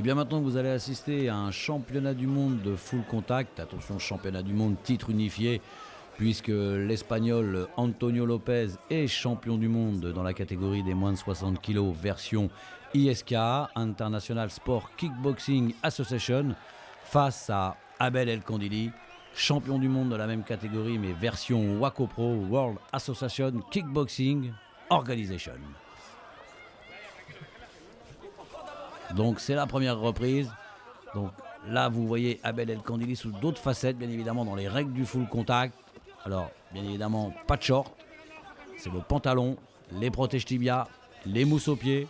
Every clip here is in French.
bien maintenant que vous allez assister à un championnat du monde de full contact, attention championnat du monde titre unifié, puisque l'Espagnol Antonio Lopez est champion du monde dans la catégorie des moins de 60 kg version ISKA, International Sport Kickboxing Association, face à Abel El Kandili, champion du monde de la même catégorie mais version WACO Pro, World Association Kickboxing Organization. Donc c'est la première reprise. Donc là vous voyez Abel El Kandili sous d'autres facettes, bien évidemment dans les règles du full contact. Alors bien évidemment pas de short, c'est le pantalon, les protèges tibias, les mousses aux pieds.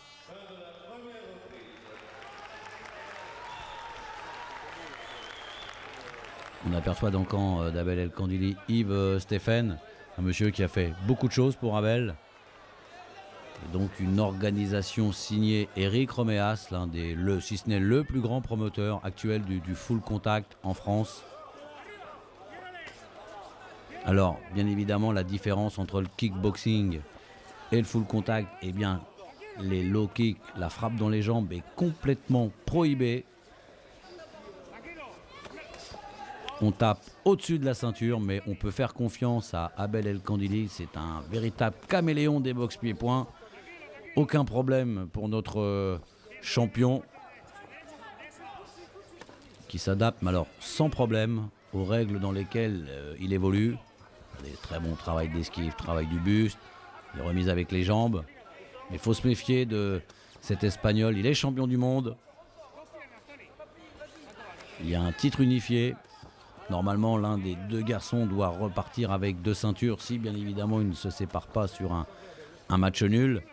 On aperçoit dans le camp d'Abel El Kandili Yves Stéphane, un monsieur qui a fait beaucoup de choses pour Abel. Et donc une organisation signée Eric Roméas, l'un des, si ce n'est le plus grand promoteur actuel du full contact en France. Alors, bien évidemment, la différence entre le kickboxing et le full contact, eh bien, les low kicks, la frappe dans les jambes est complètement prohibée. On tape au-dessus de la ceinture, mais on peut faire confiance à Abel El Kandili. C'est un véritable caméléon des boxe pieds-points. Aucun problème pour notre champion qui s'adapte, mais alors sans problème, aux règles dans lesquelles il évolue. Des très bons travail d'esquive, travail du buste, des remises avec les jambes. Mais il faut se méfier de cet Espagnol. Il est champion du monde. Il y a un titre unifié. Normalement, l'un des deux garçons doit repartir avec 2 ceintures, si bien évidemment il ne se sépare pas sur un match nul.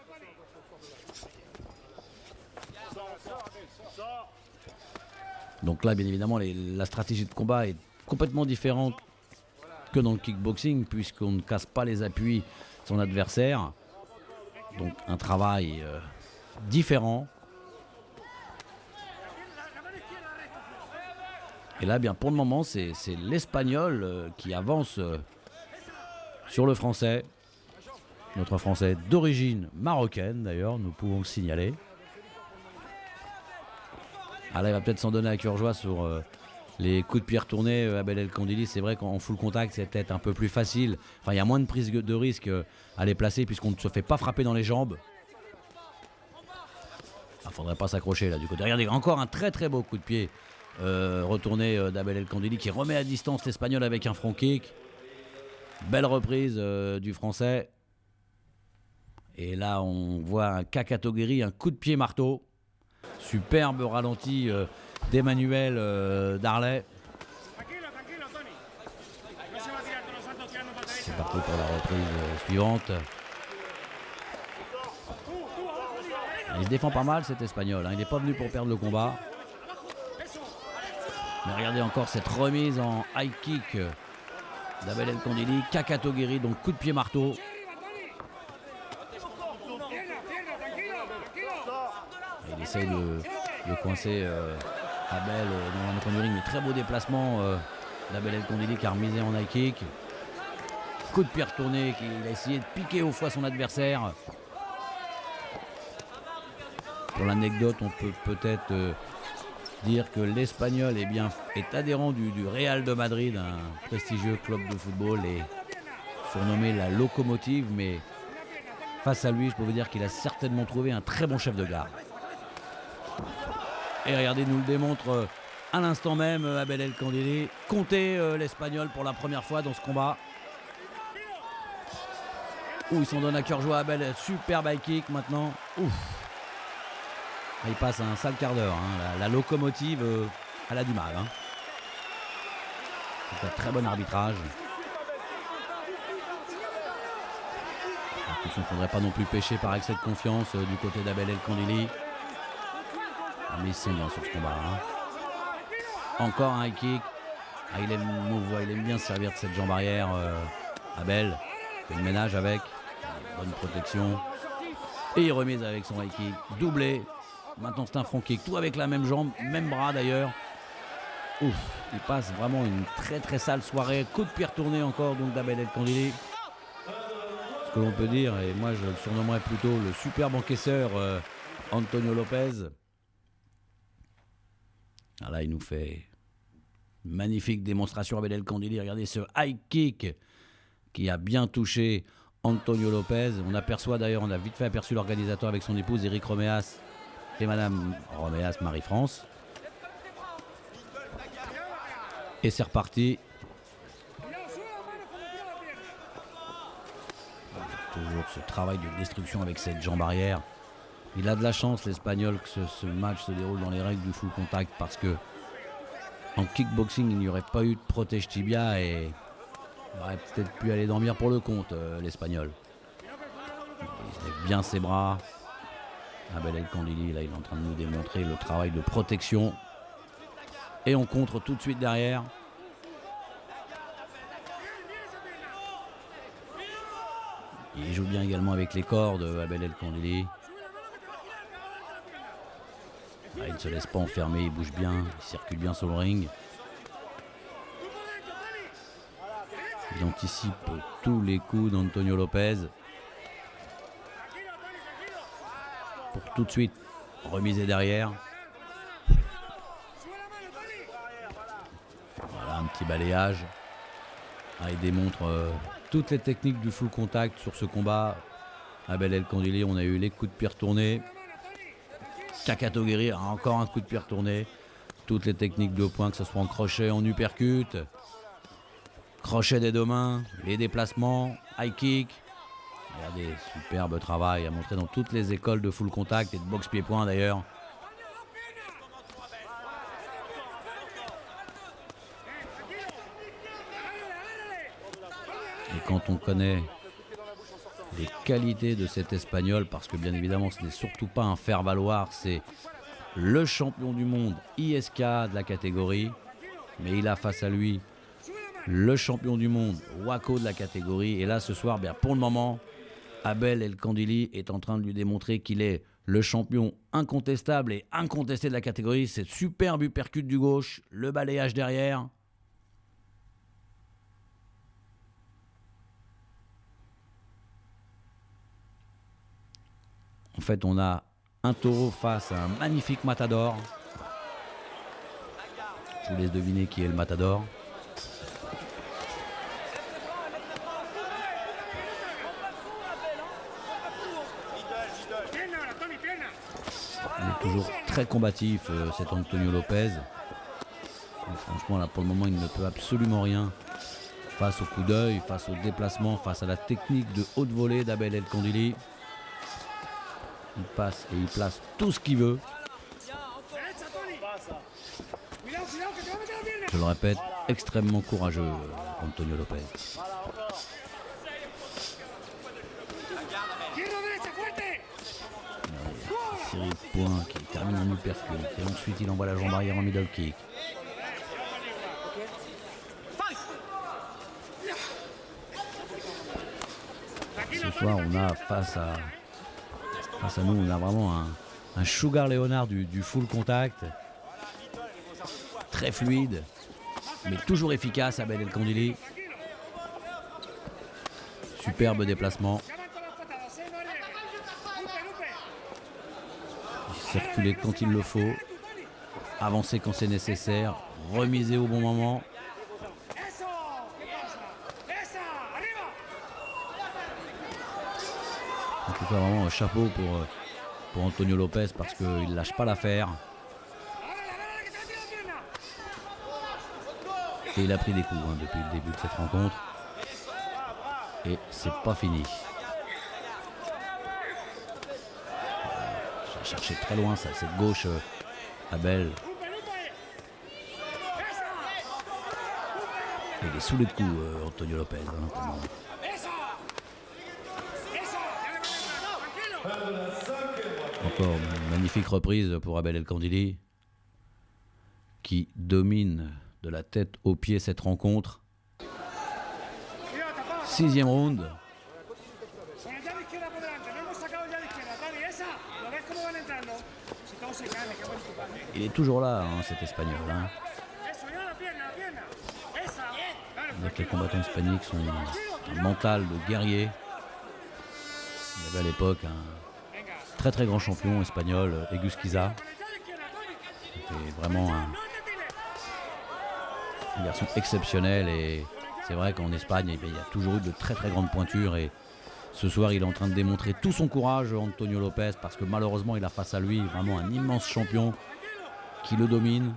Donc là, bien évidemment, la stratégie de combat est complètement différente que dans le kickboxing, puisqu'on ne casse pas les appuis de son adversaire. Donc un travail différent. Et là, bien pour le moment, c'est l'Espagnol qui avance sur le Français. Notre Français d'origine marocaine, d'ailleurs, nous pouvons le signaler. Ah là, il va peut-être s'en donner à cœur joie sur les coups de pied retournés. Abel El Kandili, c'est vrai qu'en full contact, c'est peut-être un peu plus facile. Enfin, il y a moins de prise de risque à les placer puisqu'on ne se fait pas frapper dans les jambes. Il ne faudrait pas s'accrocher là du côté. Regardez, encore un très très beau coup de pied retourné d'Abel El Kandili qui remet à distance l'Espagnol avec un front kick. Belle reprise du Français. Et là, on voit un Kakatoguiri, un coup de pied marteau. Superbe ralenti d'Emmanuel Darley. C'est parti pour la reprise suivante. Il se défend pas mal cet Espagnol, hein. Il n'est pas venu pour perdre le combat. Mais regardez encore cette remise en high kick d'Abel El Kandili. Kakatoguiri, donc coup de pied marteau. Il essaye de coincer Abel dans un coin du ring, mais très beau déplacement d'Abel El Kandili qui a remisé en high kick. Coup de pied retourné, il a essayé de piquer au foie son adversaire. Pour l'anecdote, on peut peut-être dire que l'Espagnol est adhérent du Real de Madrid, un prestigieux club de football et surnommé la locomotive, mais face à lui, je peux vous dire qu'il a certainement trouvé un très bon chef de gare. Et regardez, nous le démontre à l'instant même Abel El Kandili. Comptez l'Espagnol pour la première fois dans ce combat. Ouh, il s'en donne à cœur joie Abel. Superbe high kick maintenant. Ouf. Il passe un sale quart d'heure. Hein. La locomotive, elle a du mal. Hein. C'est un très bon arbitrage. Il ne faudrait pas non plus pêcher par excès de confiance du côté d'Abel El Kandili. Mais ils sont bien sur ce combat. Hein. Encore un high kick. Il aime bien se servir de cette jambe arrière. Abel fait le ménage avec. Bonne protection. Et il remise avec son high kick. Doublé. Maintenant c'est un front kick. Tout avec la même jambe, même bras d'ailleurs. Ouf, il passe vraiment une très très sale soirée. Coup de pied retourné encore donc d'Abel El Kandili. Ce que l'on peut dire, et moi je le surnommerais plutôt le superbe encaisseur Antonio Lopez. Ah là, il nous fait une magnifique démonstration Abel El Kandili. Regardez ce high kick qui a bien touché Antonio Lopez. On aperçoit d'ailleurs, on a vite fait aperçu l'organisateur avec son épouse Eric Roméas et Madame Roméas Marie-France. Et c'est reparti. Toujours ce travail de destruction avec cette jambe arrière. Il a de la chance, l'Espagnol, que ce match se déroule dans les règles du full contact parce que en kickboxing, il n'y aurait pas eu de protège tibia et il aurait peut-être pu aller dormir pour le compte, l'Espagnol. Il lève bien ses bras. Abel El Kandili, là, il est en train de nous démontrer le travail de protection. Et on contre tout de suite derrière. Il joue bien également avec les cordes, Abel El Kandili. Ah, il ne se laisse pas enfermer, il bouge bien, il circule bien sur le ring. Il anticipe tous les coups d'Antonio Lopez. Pour tout de suite remiser derrière. Voilà, un petit balayage. Ah, il démontre toutes les techniques du full contact sur ce combat. Abel El Kandili, on a eu les coups de pied retournés. Kakato Guerri, encore un coup de pied retourné. Toutes les techniques de haut point, que ce soit en crochet, en uppercut, crochet des deux mains, les déplacements, high kick. Regardez, superbe travail à montrer dans toutes les écoles de full contact et de boxe pied-point d'ailleurs. Et quand on connaît les qualités de cet Espagnol, parce que bien évidemment ce n'est surtout pas un faire-valoir, c'est le champion du monde ISK de la catégorie, mais il a face à lui le champion du monde WAKO de la catégorie, et là ce soir, bien, pour le moment, Abel El Kandili est en train de lui démontrer qu'il est le champion incontestable et incontesté de la catégorie. Cette superbe uppercut du gauche, le balayage derrière. En fait, on a un taureau face à un magnifique matador. Je vous laisse deviner qui est le matador. Il est toujours très combatif, cet Antonio Lopez. Et franchement, là, pour le moment, il ne peut absolument rien face au coup d'œil, face au déplacement, face à la technique de haute volée d'Abel El Kandili. Il passe et il place tout ce qu'il veut. Je le répète, extrêmement courageux, Antonio Lopez. Série de points qui termine en uppercut. Et ensuite, il envoie la jambe arrière en middle kick. Ce soir, on a face à nous, on a vraiment un Sugar Leonard du full contact. Très fluide, mais toujours efficace, Abel El Kandili. Superbe déplacement. Circuler quand il le faut. Avancer quand c'est nécessaire. Remiser au bon moment. En tout cas, vraiment un chapeau pour Antonio Lopez parce qu'il ne lâche pas l'affaire. Et il a pris des coups depuis le début de cette rencontre. Et c'est pas fini. J'ai cherché très loin ça, cette gauche Abel. Et il est sous les coups, Antonio Lopez. Encore une magnifique reprise pour Abel El Kandili qui domine de la tête aux pieds cette rencontre. 6e round. Il est toujours là, cet Espagnol. Les combattants hispaniques sont un mental de guerrier. Il y avait à l'époque un très très grand champion espagnol, Egusquiza. C'était vraiment Un garçon exceptionnel et c'est vrai qu'en Espagne, il y a toujours eu de très très grandes pointures et ce soir, il est en train de démontrer tout son courage, Antonio Lopez, parce que malheureusement, il a face à lui vraiment un immense champion qui le domine.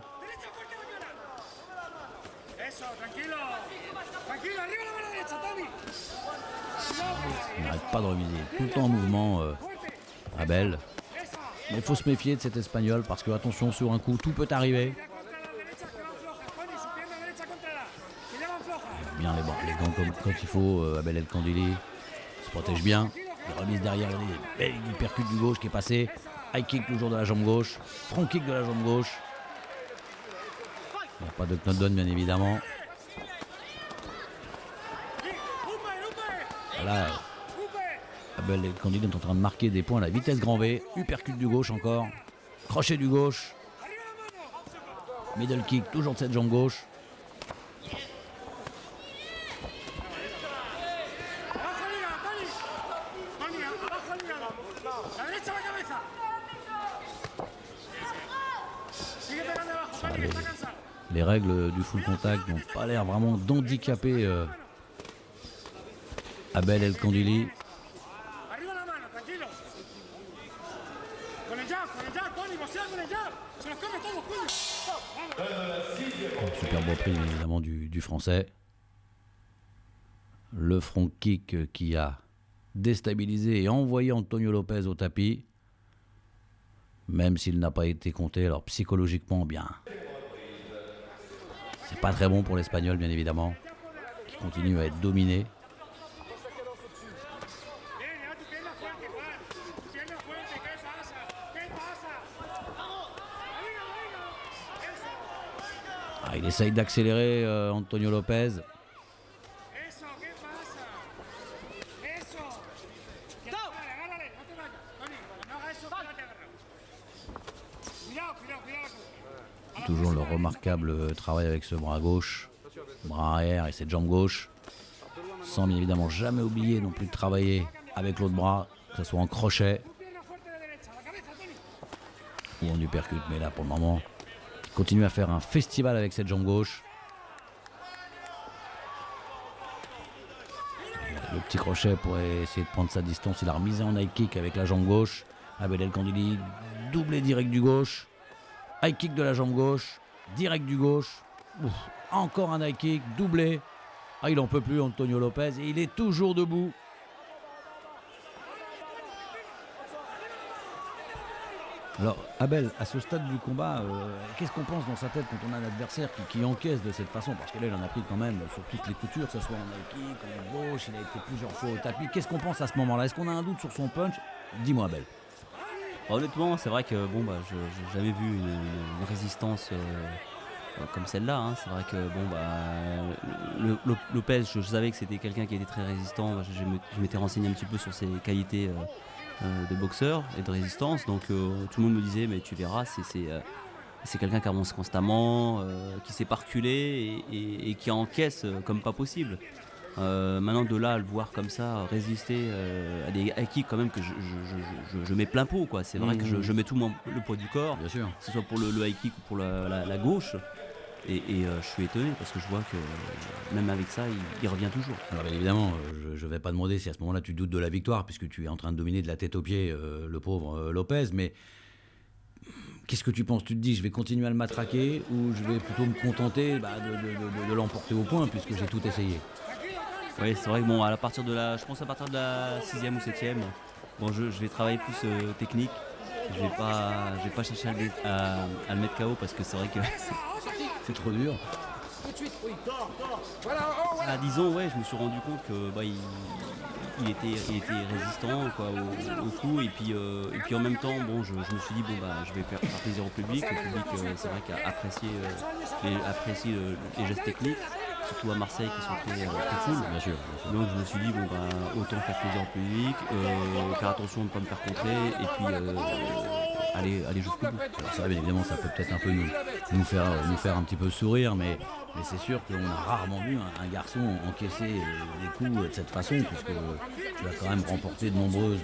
Il n'arrête pas de reviser, tout le temps en mouvement, Abel. Mais il faut se méfier de cet Espagnol parce que, attention, sur un coup, tout peut arriver. Bien les gants comme il faut, Abel El Kandili se protège bien. Il remise derrière, il percute du gauche qui est passé. High kick toujours de la jambe gauche. Front kick de la jambe gauche. Il n'y a pas de knockdown bien évidemment. Voilà. Abel El Kandili est en train de marquer des points à la vitesse grand V. Uppercut du gauche encore. Crochet du gauche. Middle kick, toujours de cette jambe gauche. Les règles du full contact n'ont pas l'air vraiment d'handicaper Abel El Kandili. Superbe reprise évidemment du français. Le front kick qui a déstabilisé et envoyé Antonio Lopez au tapis. Même s'il n'a pas été compté, alors psychologiquement bien. C'est pas très bon pour l'Espagnol bien évidemment, qui continue à être dominé. Il essaye d'accélérer Antonio Lopez. Toujours le remarquable travail avec ce bras gauche, bras arrière et cette jambe gauche. Sans bien évidemment jamais oublier non plus de travailler avec l'autre bras, que ce soit en crochet ou en uppercut. Mais là pour le moment, il continue à faire un festival avec cette jambe gauche. Le petit crochet pour essayer de prendre sa distance. Il a remisé en high kick avec la jambe gauche. Abel El Kandili, doublé direct du gauche. High kick de la jambe gauche, direct du gauche. Ouf, encore un high kick, doublé. Il n'en peut plus Antonio Lopez et il est toujours debout. Alors Abel, à ce stade du combat, qu'est-ce qu'on pense dans sa tête quand on a un adversaire qui encaisse de cette façon? Parce que là il en a pris quand même sur toutes les coutures, que ce soit en high kick, en gauche, il a été plusieurs fois au tapis. Qu'est-ce qu'on pense à ce moment-là? Est-ce qu'on a un doute sur son punch? Dis-moi Abel. Honnêtement, c'est vrai que je n'ai jamais vu une résistance comme celle-là. Hein. C'est vrai que Lopez, je savais que c'était quelqu'un qui était très résistant. Je m'étais renseigné un petit peu sur ses qualités de boxeur et de résistance. Donc tout le monde me disait, mais tu verras, c'est quelqu'un qui avance constamment, qui sait pas reculer et qui encaisse comme pas possible. Maintenant de là à le voir comme ça résister à des high kicks quand même que je mets plein pot quoi. C'est vrai que je mets tout le poids du corps, bien sûr, que ce soit pour le high kick ou pour la gauche et je suis étonné parce que je vois que même avec ça il revient toujours. Alors bien évidemment je vais pas demander si à ce moment là tu doutes de la victoire puisque tu es en train de dominer de la tête aux pieds le pauvre Lopez, mais qu'est-ce que tu penses? Tu te dis je vais continuer à le matraquer ou je vais plutôt me contenter de l'emporter au point puisque j'ai tout essayé? Oui, c'est vrai que je pense à partir de la 6e ou 7e, je vais travailler plus technique. Je vais pas chercher à le mettre KO parce que c'est vrai que c'est trop dur. À 10 ans, je me suis rendu compte que il était résistant quoi, au coup et puis en même temps je me suis dit je vais faire plaisir au public. Le public c'est vrai qu'a apprécié les gestes techniques. Surtout à Marseille qui sont très cool, bien sûr. Donc je me suis dit autant faire plaisir au public, faire attention de ne pas me faire contrer et puis aller jusqu'au bout. Alors ça bien évidemment ça peut peut-être un peu nous faire un petit peu sourire, mais c'est sûr qu'on a rarement vu un garçon encaisser des coups de cette façon, puisque tu as quand même remporté de nombreuses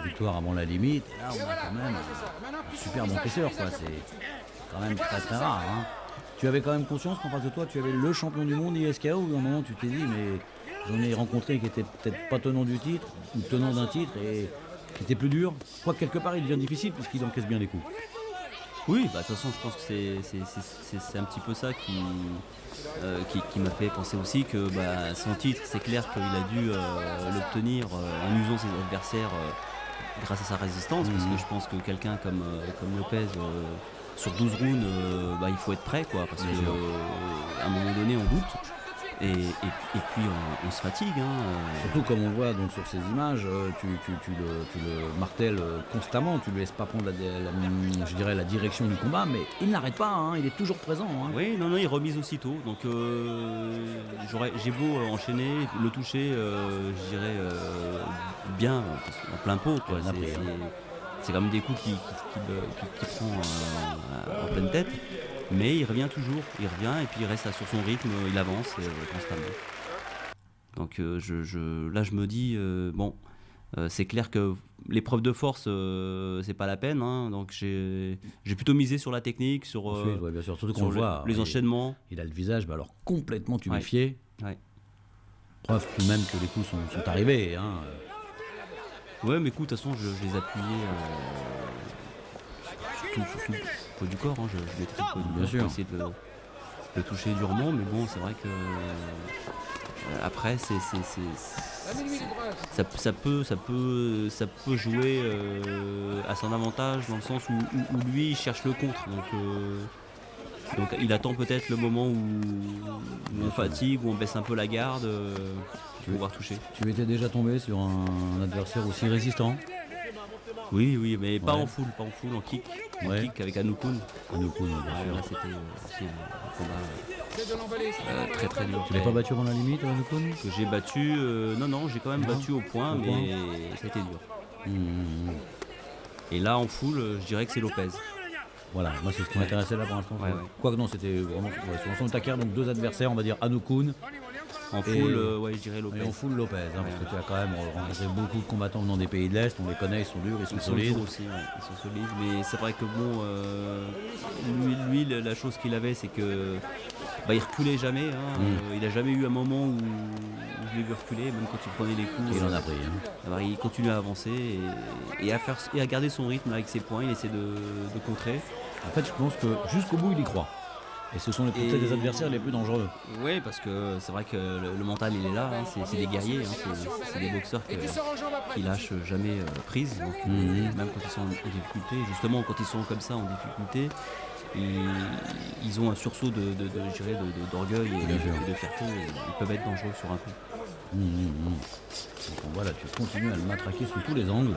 victoires avant la limite. Et là on a quand même un super bon encaisseur quoi. C'est quand même très très rare. Hein. tu avais quand même conscience qu'en face de toi, tu avais le champion du monde ISKA, ou à un moment tu t'es dit, mais j'en ai rencontré qui étaient peut-être pas tenant du titre, ou tenant d'un titre, et qui était plus dur. Quoi que quelque part, il devient difficile puisqu'il encaisse bien les coups. Oui, bah, de toute façon, je pense que c'est un petit peu ça qui m'a fait penser aussi que bah, son titre, c'est clair qu'il a dû l'obtenir en usant ses adversaires grâce à sa résistance, parce que je pense que quelqu'un comme Lopez, sur 12 rounds, bah, il faut être prêt, quoi, parce Bien que sûr. à un moment donné, on doute. Et puis on se fatigue. Surtout comme on voit donc sur ces images, tu le martèles constamment, tu lui laisses pas prendre je dirais la direction du combat, mais il n'arrête pas, hein, il est toujours présent. Hein. Oui, non, il remise aussitôt. Donc j'ai beau enchaîner, le toucher, je dirais bien, en plein pot. Quoi. Ouais, nappé, C'est quand même des coups qui prend en pleine tête. Mais il revient toujours, et puis il reste là sur son rythme, il avance constamment. Donc là je me dis, c'est clair que l'épreuve de force, c'est pas la peine, hein, donc j'ai plutôt misé sur la technique, sur, Ensuite, ouais, bien sûr, surtout qu'on sur le voit. les enchaînements. Il a le visage alors complètement tuméfié. Ouais. Preuve tout de même que les coups sont arrivés. Hein. Ouais, mais écoute, de toute façon, je les appuyais surtout au poids du corps, hein, je mettais le poids du Bien corps sûr. pour essayer de le toucher durement, mais bon, c'est vrai que après, ça peut jouer à son avantage dans le sens où lui il cherche le contre, donc il attend peut-être le moment où on fatigue, où on baisse un peu la garde pour pouvoir toucher. Tu étais déjà tombé sur un adversaire aussi résistant. Oui, mais pas Ouais. en full, en kick. En Ouais. kick avec Anukun. Anoukun, bien Ouais, sûr. là c'était aussi un combat très très dur. Tu l'as pas battu avant la limite, Anoukun? Que j'ai battu, non, j'ai quand même Non. battu au point, Au point. mais ça a été dur. Mmh. Et là en full, je dirais que c'est Lopez. Voilà, moi c'est ce qui m'intéressait là pour l'instant. Ouais. Quoique non, c'était vraiment sur l'ensemble de ta carrière, donc deux adversaires, on va dire Anoukun En Et- full, je dirais Lopez. et on full Lopez, hein, parce que tu as quand même rencontré beaucoup de combattants venant des pays de l'Est, on les connaît, ils sont durs, ils sont Ils sont solides. durs aussi, ouais, ils sont solides. Mais c'est vrai que bon, lui, la chose qu'il avait, c'est que il reculait jamais. Hein. Il a jamais eu un moment où je l'ai vu reculer, même quand il prenait les coups. Il en a pris. Hein. Alors, il continue à avancer et à garder son rythme avec ses points. Il essaie de contrer. En fait, je pense que jusqu'au bout, il y croit. Et ce sont peut-être les adversaires les plus dangereux. Oui, parce que c'est vrai que le mental il est là, hein, c'est des guerriers, hein, c'est des boxeurs qui lâchent jamais prise. Donc, même quand ils sont en difficulté, justement quand ils sont comme ça en difficulté, ils ont un sursaut d'orgueil et Bien sûr. de fierté, et ils peuvent être dangereux sur un coup. Donc voilà, tu continues à le matraquer sous tous les angles.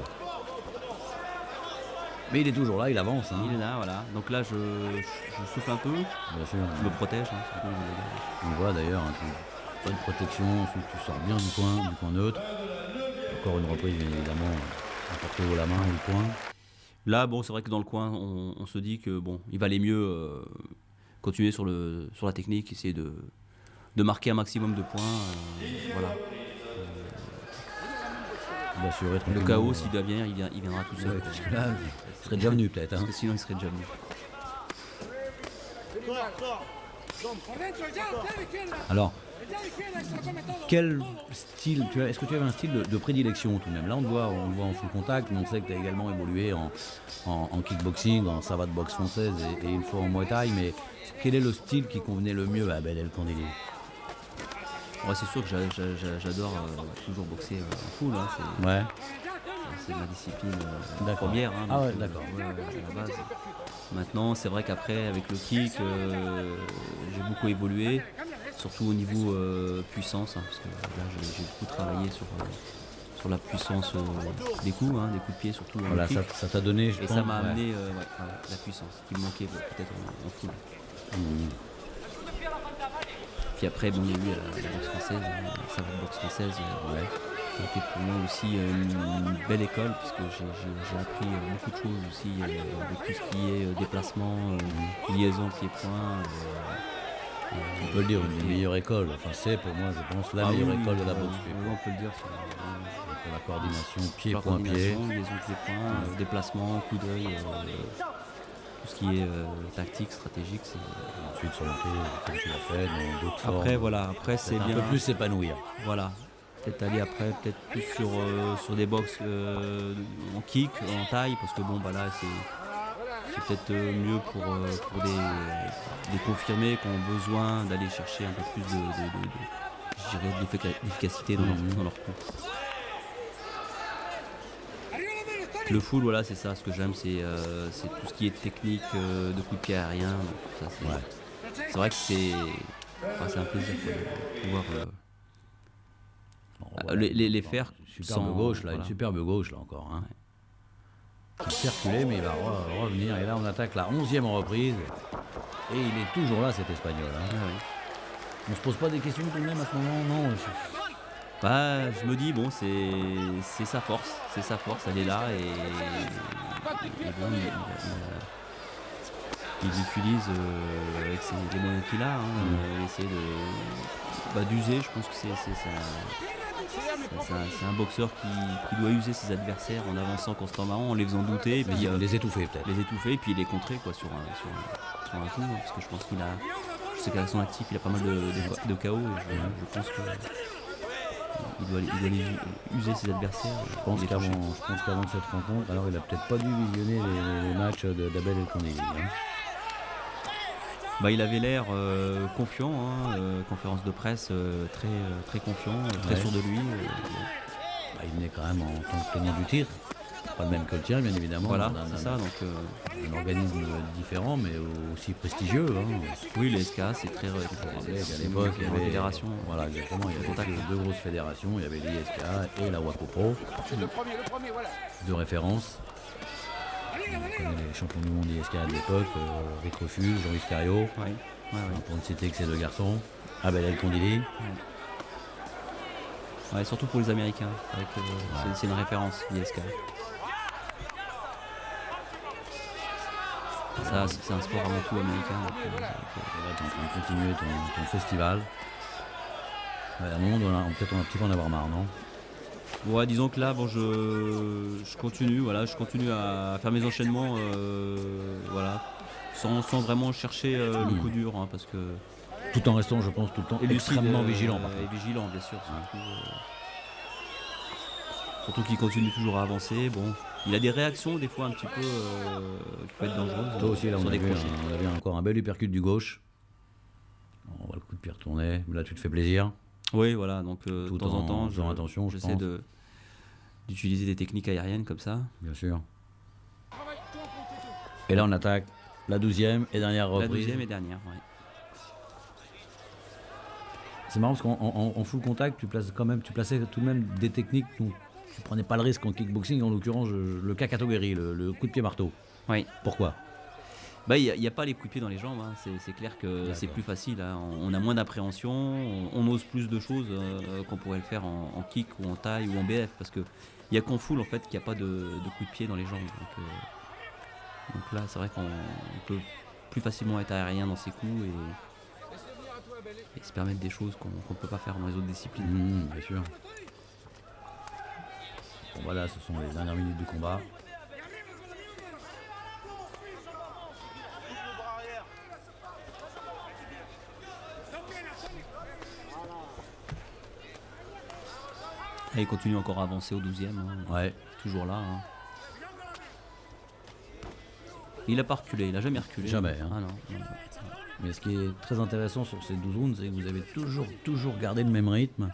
Mais il est toujours là, il avance. Hein. Il est là, voilà. Donc là je souffle un peu, Bien sûr. je me protège. Hein, surtout, je me garde. On voit d'ailleurs, hein, bonne protection, ensuite tu sors bien du coin neutre. Encore une reprise, bien évidemment, emporté haut la main ou le coin. Là, bon, c'est vrai que dans le coin, on se dit que bon, il valait mieux continuer sur la technique, essayer de marquer un maximum de points. Voilà. D'assurer Le tranquillement. chaos, s'il doit venir, il viendra tout seul. Ouais, parce que là, il serait déjà venu peut-être. Hein. Parce que sinon, il serait déjà venu. Alors, quel style est-ce que tu avais un style de prédilection tout de même? Là, on te voit en full contact, mais on sait que tu as également évolué en kickboxing, en savate boxe française et une fois en Muay Thai. Mais quel est le style qui convenait le mieux à Belel Kandili? Ouais, c'est sûr que j'adore toujours boxer en full. Hein, Ouais, c'est ma discipline d'accord. première. Hein, Ah donc, ouais, d'accord. ouais, à la base. Maintenant, c'est vrai qu'après, avec le kick, j'ai beaucoup évolué, surtout au niveau puissance, hein, parce que là, j'ai beaucoup travaillé sur la puissance des coups de pied surtout. en Voilà, kick. ça t'a donné, je Et pense. ça m'a ouais. amené la puissance qui me manquait peut-être en full. Puis après, bon, il y a eu la boxe française, la savate boxe française, qui a été pour moi aussi une belle école, parce que j'ai appris beaucoup de choses aussi, avec tout ce qui est déplacement, liaison pied-point. On peut le dire, une des meilleures écoles. Enfin, c'est pour moi, je pense, la Ah meilleure oui, école de la oui, boxe. oui, on peut le dire. Pour la coordination La pied-point-pied. coordination, liaison pied-point, déplacement, coup d'œil. tout ce qui est tactique, stratégique. Ensuite, sur le pied, comme tu l'as fait, dans d'autres formes. Après, voilà, après c'est Un bien. peu plus s'épanouir. Voilà. Peut-être aller après, peut-être plus sur des box en kick, en taille, parce que bon, bah là, c'est peut-être mieux pour des confirmés qui ont besoin d'aller chercher un peu plus je dirais, d'efficacité dans leur coup. Le full, voilà, c'est ça. Ce que j'aime, c'est tout ce qui est technique de coup de pied aérien. Donc ça, c'est vrai que c'est un plaisir quoi, de pouvoir Bon, voilà, les faire superbe sans, gauche là, voilà. une superbe gauche là encore. Hein. Qui circulait, mais il va revenir. Et là, on attaque la 11e reprise. Et il est toujours là, cet Espagnol. Hein. Ah oui. On se pose pas des questions tout de même à ce moment? Non. Bah, je me dis, bon, c'est sa force, elle est là et bon, il utilise avec les moyens qu'il a, il essaie d'user. Je pense que c'est un boxeur qui doit user ses adversaires en avançant constamment, en les faisant douter, et puis les étouffer peut-être. les étouffer, et puis les contrer quoi, sur un coup, parce que je pense je sais qu'à son actif, il a pas mal de KO, et je pense que il doit user ses adversaires. Je pense qu'avant cette rencontre, alors il a peut-être pas dû visionner les matchs d'Abel El Kandili. Hein. Bah, il avait l'air confiant, conférence de presse très confiant, très sûr de lui. Bah, il venait quand même en tant que tenant du titre. Pas le même que le tien, bien évidemment. Voilà, c'est ça. Donc, un organisme différent, mais aussi prestigieux. Hein. oui, les SK, c'est très À l'époque, il y avait fédération. Voilà, exactement. Il y avait deux grosses fédérations. Il y avait l'ISK et la Wakopro. Deux références. On connaît les champions du monde ISK de l'époque, Rick Refus, Jean-Yves Cario. Ouais. Pour ne citer que ces deux garçons. Abel El Kandili. Ouais, surtout pour les Américains. C'est une référence, l'ISK. Ça, c'est un sport avant tout américain. Et là, tu es en train de continuer ton festival. Ouais, à un moment, peut-être on va un petit peu en avoir marre, non? Ouais, disons que là, bon, je continue, je continue à faire mes enchaînements, sans vraiment chercher le coup dur, parce que Tout en restant, je pense, tout le temps extrêmement vigilant. Par contre. Et vigilant, bien sûr. Surtout qu'il continue toujours à avancer. Bon, il a des réactions des fois un petit peu qui peuvent être dangereuses. Toi aussi, là, on sur a des vu, crochets. on a vu encore un bel uppercut du gauche. On voit le coup de pied retourner. Là, tu te fais plaisir. Oui, voilà. Donc, de temps en temps, faisant attention, j'essaie d'utiliser des techniques aériennes comme ça. Bien sûr. Et là, on attaque la 12e et dernière reprise. La 12e et dernière, ouais. C'est marrant parce qu'en full contact, tu plaçais tout de même des techniques dont tu prenais pas le risque en kickboxing, en l'occurrence le kakatogeri, le coup de pied marteau. Oui. Pourquoi? Bah, il n'y a pas les coups de pied dans les jambes, c'est clair que c'est plus facile. On a moins d'appréhension, on ose plus de choses qu'on pourrait le faire en kick ou en taille ou en BF, parce qu'il n'y a qu'en full en fait qu'il n'y a pas de coups de pied dans les jambes. Donc là, c'est vrai qu'on peut plus facilement être aérien dans ses coups et se permettre des choses qu'on ne peut pas faire dans les autres disciplines. Bien sûr. Bon, voilà, ce sont les dernières minutes du combat. Et il continue encore à avancer au 12e. Ouais. Toujours là. Il n'a pas reculé, il n'a jamais reculé. Jamais. Hein. Ah non. Mais ce qui est très intéressant sur ces 12 rounds, c'est que vous avez toujours gardé le même rythme.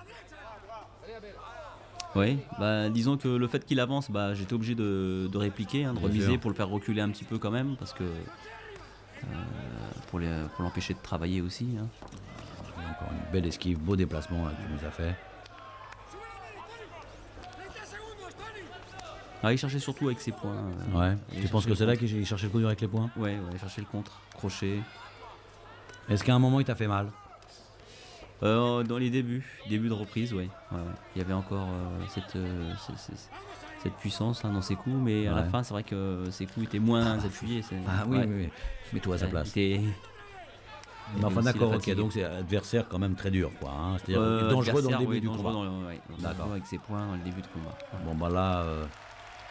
Oui, bah, disons que le fait qu'il avance, bah, j'étais obligé de répliquer, de remiser pour le faire reculer un petit peu quand même, parce que pour l'empêcher de travailler aussi. Hein. Encore une belle esquive, beau déplacement là, que tu nous as fait. Ah, il cherchait surtout avec ses poings. Ouais. Tu penses que c'est là qu'il cherchait le coup dur avec les poings? Ouais, il cherchait le contre, crochet. Est-ce qu'à un moment il t'a fait mal? Dans les débuts de reprise, ouais. Il y avait encore cette puissance dans ses coups, mais à la fin, c'est vrai que ses coups étaient moins appuyés. Ah oui, oui. Mets-toi à sa place. Mais enfin d'accord, ok, donc c'est un adversaire quand même très dur, quoi. Hein. C'est-à-dire dangereux dans le début du combat. D'accord. Avec ses poings dans le début de combat. Bon bah là,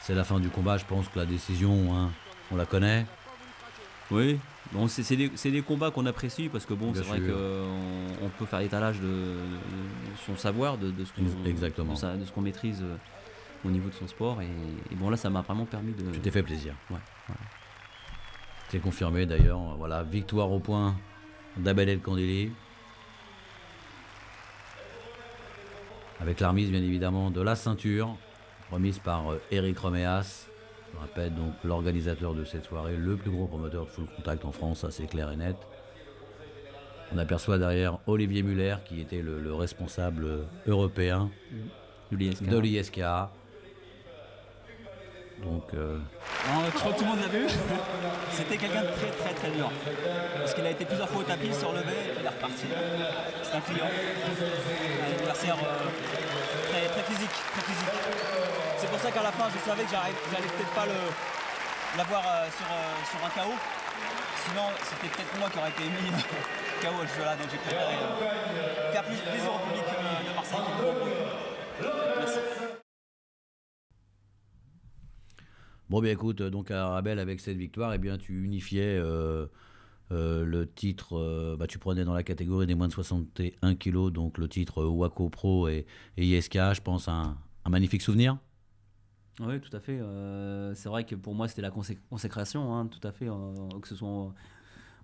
c'est la fin du combat, je pense que la décision, hein, on la connaît. Oui, bon, c'est des combats qu'on apprécie parce que bon, Bien c'est vrai sûr. qu'on peut faire étalage de son savoir, de ce Exactement. de ce qu'on maîtrise au niveau de son sport. Et bon, là, ça m'a vraiment permis de. Tu t'es fait plaisir. Ouais, ouais. C'est confirmé d'ailleurs. Voilà, victoire au point d'Abel El Kandili. Avec la remise bien évidemment de la ceinture, remise par Eric Roméas. Je rappelle donc l'organisateur de cette soirée, le plus gros promoteur de full contact en France, ça c'est clair et net. On aperçoit derrière Olivier Muller qui était le responsable européen De l'ISK. de l'ISK. Donc Je crois que tout le monde l'a vu. C'était quelqu'un de très très très dur. Parce qu'il a été plusieurs fois au tapis, il se relevait et puis il est reparti. C'est un client. Un adversaire très, très physique, très physique. C'est pour ça qu'à la fin je savais que j'allais peut-être pas l'avoir sur un KO. Sinon c'était peut-être moi qui aurais été mis KO à ce jeu-là. Donc j'ai préféré faire plaisir au public de Marseille qui est nombreux. Merci. bon, bien écoute, donc à Abel, avec cette victoire, eh bien, tu unifiais le titre, tu prenais dans la catégorie des moins de 61 kilos, donc le titre Waco Pro et ISK, je pense un magnifique souvenir. Oui, tout à fait. C'est vrai que pour moi, c'était la consécration, hein, tout à fait. Que ce soit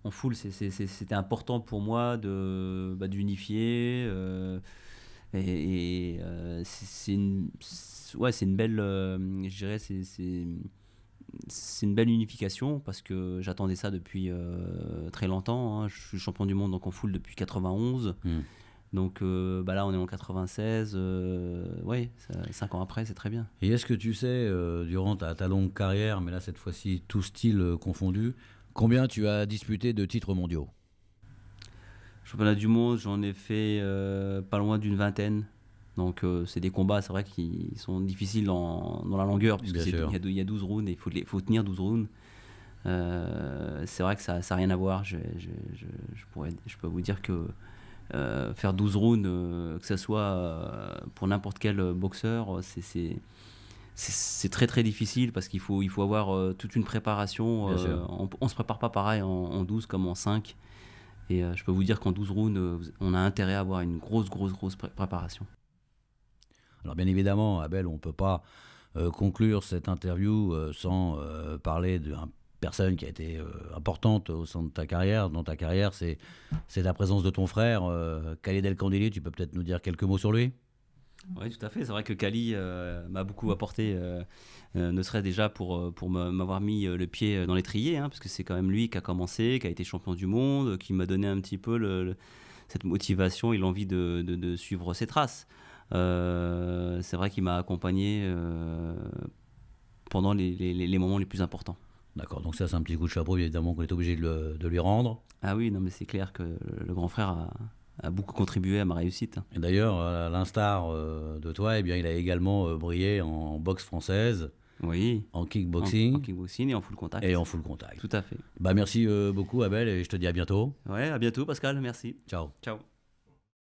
en full, c'était important pour moi d'unifier. C'est une belle, je dirais, c'est une belle unification parce que j'attendais ça depuis très longtemps, hein. Je suis champion du monde donc en full depuis 91. Donc là on est en 96, ouais, 5 ans après, c'est très bien. Et est-ce que tu sais, durant ta longue carrière, mais là cette fois-ci tout style confondu, combien tu as disputé de titres mondiaux? Championnat du monde, j'en ai fait pas loin d'une vingtaine. Donc c'est des combats, c'est vrai, qui sont difficiles dans la longueur, puisque Bien sûr. il y a 12 rounds et il faut tenir 12 rounds. C'est vrai que ça n'a rien à voir. Je peux vous dire que faire 12 rounds, que ce soit pour n'importe quel boxeur, c'est très très difficile parce qu'il faut avoir toute une préparation. Bien sûr. On ne se prépare pas pareil en 12 comme en 5. Et je peux vous dire qu'en 12 rounds, on a intérêt à avoir une grosse préparation. Alors bien évidemment, Abel, on ne peut pas conclure cette interview sans parler d'une personne qui a été importante au sein de ta carrière. Dans ta carrière, c'est la présence de ton frère, Khalid El Kandili. Tu peux peut-être nous dire quelques mots sur lui? Oui, tout à fait. C'est vrai que Kali m'a beaucoup apporté, ne serait déjà pour m'avoir mis le pied dans l'étrier, hein, parce que c'est quand même lui qui a commencé, qui a été champion du monde, qui m'a donné un petit peu cette motivation et l'envie de suivre ses traces. C'est vrai qu'il m'a accompagné pendant les moments les plus importants. D'accord, donc ça c'est un petit coup de chapeau évidemment qu'on est obligé de lui rendre. Ah oui, non mais c'est clair que le grand frère a beaucoup contribué à ma réussite. Et d'ailleurs, à l'instar de toi, eh bien, il a également brillé en boxe française, Oui, en kickboxing en kickboxing et en full contact. et en full contact. Tout à fait. Merci beaucoup Abel et je te dis à bientôt. Ouais, à bientôt Pascal, merci. Ciao. Ciao.